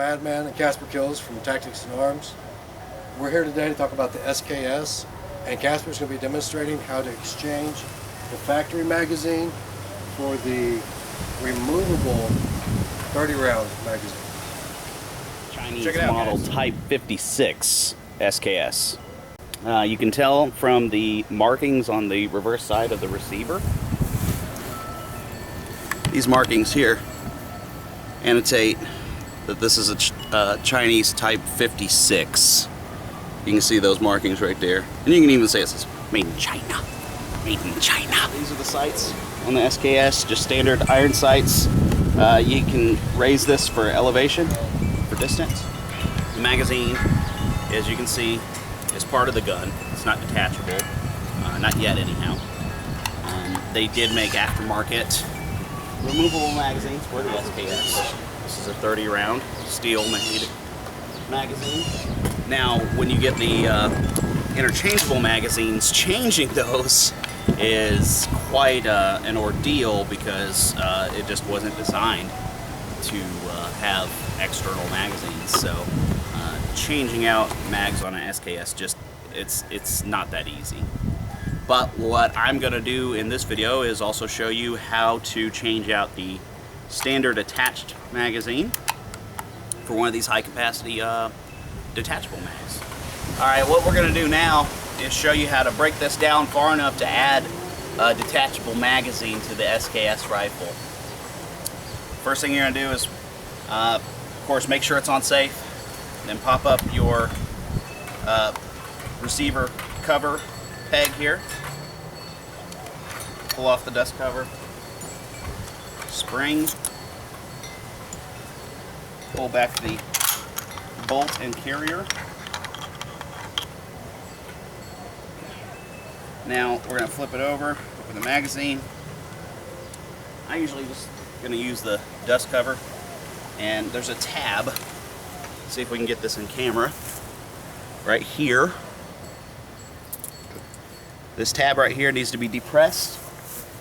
Madman and Casper Kills from Tactics and Arms. We're here today to talk about the SKS, and Casper's going to be demonstrating how to exchange the factory magazine for the removable 30-round magazine. Chinese model Type 56 SKS. You can tell from the markings on the reverse side of the receiver. These markings here annotate that this is a Chinese Type 56. You can see those markings right there. And you can even say it's made in China. Made in China. These are the sights on the SKS, just standard iron sights. You can raise this for elevation, for distance. The magazine, as you can see, is part of the gun. It's not detachable. Not yet, anyhow. They did make aftermarket removable magazines for the SKS. This is a 30-round steel-made magazine. Now, when you get the interchangeable magazines, changing those is quite an ordeal because it just wasn't designed to have external magazines. So, changing out mags on an SKS it's not that easy. But what I'm going to do in this video is also show you how to change out the standard attached magazine for one of these high capacity detachable mags. Alright, what we're going to do now is show you how to break this down far enough to add a detachable magazine to the SKS rifle. First thing you're going to do is, of course, make sure it's on safe. Then pop up your receiver cover peg here. Pull off the dust cover. Spring. Pull back the bolt and carrier. Now we're going to flip it over with the magazine. I usually just going to use the dust cover, and there's a tab. Let's see if we can get this in camera. Right here. This tab right here needs to be depressed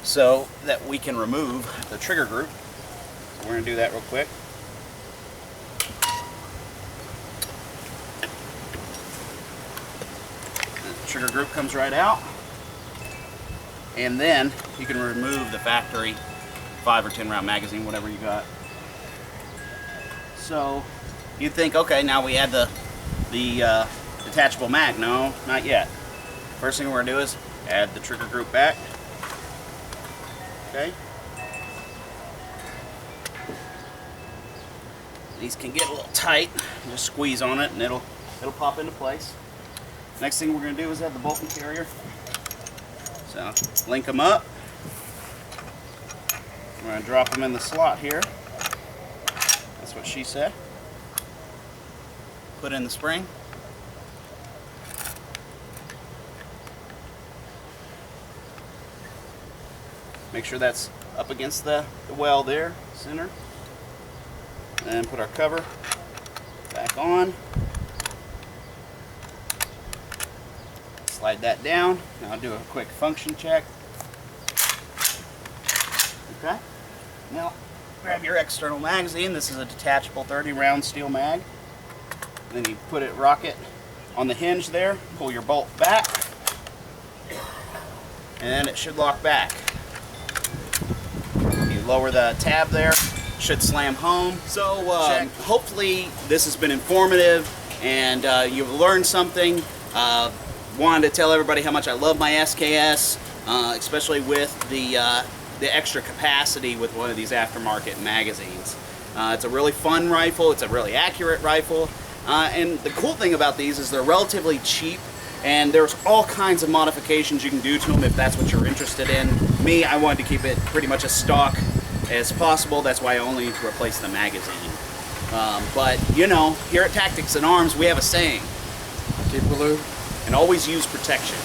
so that we can remove the trigger group. So we're going to do that real quick. The trigger group comes right out. And then you can remove the factory 5 or 10 round magazine, whatever you got. So you'd think, okay, now we add the detachable mag. No, not yet. First thing we're going to do is add the trigger group back. Okay. These can get a little tight. Just squeeze on it and it'll pop into place. Next thing we're going to do is add the bolt and carrier. So link them up. We're going to drop them in the slot here. That's what she said. Put in the spring. Make sure that's up against the well there, center. And put our cover back on. Slide that down. Now I'll do a quick function check. Okay. Now grab your external magazine. This is a detachable 30-round steel mag. Then you put it, rock it on the hinge there. Pull your bolt back, and it should lock back. Lower the tab there, should slam home. So hopefully this has been informative and you've learned something. Wanted to tell everybody how much I love my SKS, especially with the extra capacity with one of these aftermarket magazines. It's a really fun rifle, it's a really accurate rifle, and the cool thing about these is they're relatively cheap. And there's all kinds of modifications you can do to them if that's what you're interested in. Me, I wanted to keep it pretty much as stock as possible. That's why I only replaced the magazine. But, you know, here at Tactics and Arms, we have a saying. Keep the lube. And always use protection.